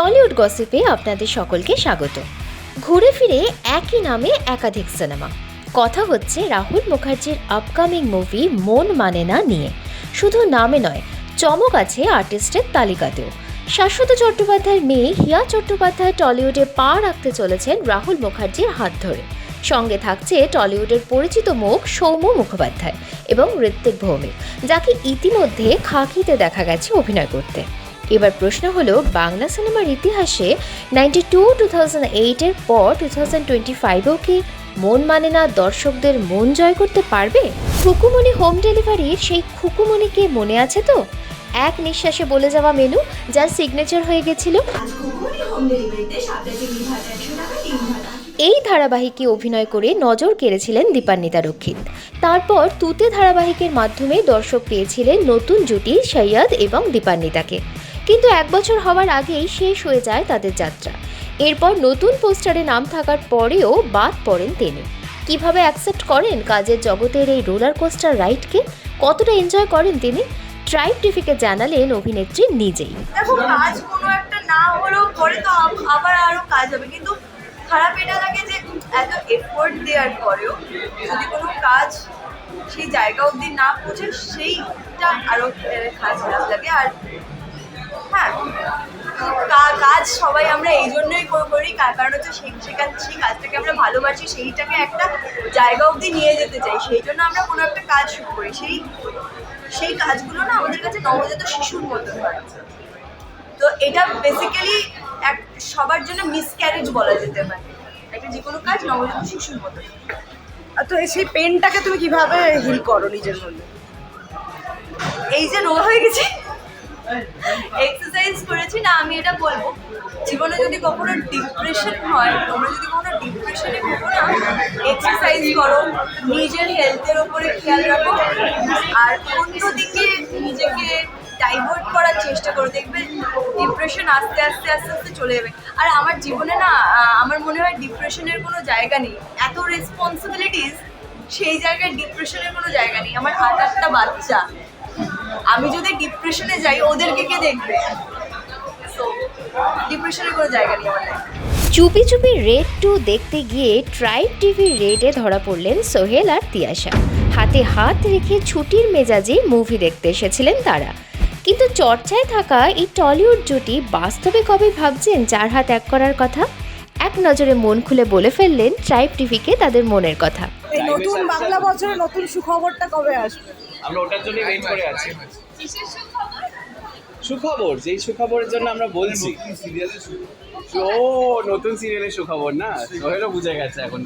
Tollywood গসিপে আপনাদের সকলকে স্বাগত। ঘুরে ফিরে একই নামে একাধিক সিনেমা। কথা হচ্ছে রাহুল মুখার্জির আপকামিং মুভি মন মানে না নিয়ে। শুধু নামে নয়, চমক আছে আর্টিস্টের তালিকাতেও। শাশ্বত চট্টোপাধ্যায়ের মেয়ে হিয়া চট্টোপাধ্যায় টলিউডে পা রাখতে চলেছেন রাহুল মুখার্জির হাত ধরে। সঙ্গে থাকছে টলিউডের পরিচিত মুখ সৌম্য মুখোপাধ্যায় এবং ঋত্বিক ভৌমিক, যাকে ইতিমধ্যে খাকিতে দেখা গেছে অভিনয় করতে। এবার প্রশ্ন হলো, বাংলা সিনেমার ইতিহাসে 2008-এর পর 2025-এও কি মন মানে না দর্শকদের মন জয় করতে পারবে? খুকুমনি হোম ডেলিভারির সেই খুকুমনিকে মনে আছে তো? এক নিঃশ্বাসে বলে যাওয়া মেনু, যার সিগনেচার হয়ে গেছিল। এই ধারাবাহিকে অভিনয় করে নজর কেড়েছিলেন দীপান্বিতা রক্ষিত। তারপর তুতে ধারাবাহিকের মাধ্যমে দর্শক পেয়েছিলেন নতুন জুটি সৈয়দ এবং দীপান্বিতাকে। কিন্তু 1 বছর হওয়ার আগেই শেষ হয়ে যায় তাদের যাত্রা। এরপর নতুন পোস্টারে নাম থাকার পরেও বাদ পড়েন তিনি। কিভাবে অ্যাকসেপ্ট করেন কাজের জগতের এই রোলার কোস্টার রাইডকে? কতটা এনজয় করেন তিনি? ট্রাইব টিভিকে জানালেন অভিনেত্রী নিজেই। দেখো, কাজ কোনো একটা না হলেও পরে তো আবার আরো কাজ হবে, কিন্তু খারাপ এটা লাগে যে এত এফোর্ট দেওয়ার পরেও যদি কোনো কাজ সেই জায়গা অবধি না পৌঁছে, সেইটা আরো খারাপ লাগে। আর হ্যাঁ, কাজ সবাই আমরা এই জন্যই করি, কারণ হচ্ছে সেই কাজটাকে আমরা ভালোবাসি, সেইটাকে একটা জায়গা অবধি নিয়ে যেতে চাই। সেই জন্য আমরা কোনো একটা কাজ শুরু করি। সেই কাজগুলো না আমাদের কাছে নবজাত শিশুর মতো হয়। তো এটা বেসিক্যালি সবার জন্য মিসক্যারেজ বলা যেতে পারে। একটা যে কোনো কাজ নবজাত শিশুর মতো। তো সেই পেনটাকে তুমি কিভাবে হিল করো নিজের মধ্যে? এই যে রোগ হয়ে গেছি, এক্সারসাইজ করেছি না। আমি এটা বলবো, জীবনে যদি কখনো ডিপ্রেশন হয়, তোমরা যদি কখনো ডিপ্রেশনে ভোগো না, এক্সারসাইজ করো, নিজের হেলথের ওপরে খেয়াল রাখো, আর অন্যদিকে নিজেকে ডাইভার্ট করার চেষ্টা করো। দেখবে ডিপ্রেশন আস্তে আস্তে আস্তে আস্তে চলে যাবে। আর আমার জীবনে না, আমার মনে হয় ডিপ্রেশনের কোনো জায়গা নেই। এত রেসপন্সিবিলিটিস, সেই জায়গায় ডিপ্রেশনের কোনো জায়গা নেই। আমার 8টা বাচ্চা, আমি যদি ডিপ্রেশনে যাই ওদেরকে কে দেখবে? ডিপ্রেশনের কোনো জায়গা নেই আমার লাইফে। চুপি চুপি রেড 2 দেখতে গিয়ে ট্রাইব টিভির রেডে ধরা পড়লেন সোহেল আর তিয়াশা। হাতে হাত রেখে ছুটির মেজাজে মুভি দেখতে এসেছিলেন তারা। কিন্তু চর্চায় থাকা এই টলিউড জুটি বাস্তবে কবে ভাবছেন 4 হাত এক করার কথা? এক নজরে মন খুলে বলে ফেললেন ট্রাইব টিভিকে তাদের মনের কথা। এই নতুন বাংলা বছরে নতুন সুখবরটা কবে আসবে? আমরা ওটার জন্য ওয়েট করে আছি। সুখবর, যেই সুখবরের জন্য আমরা বলছি। ও নতুন সিরিয়ালের সুখবর না, সোহেলও বুঝে গেছে এখন।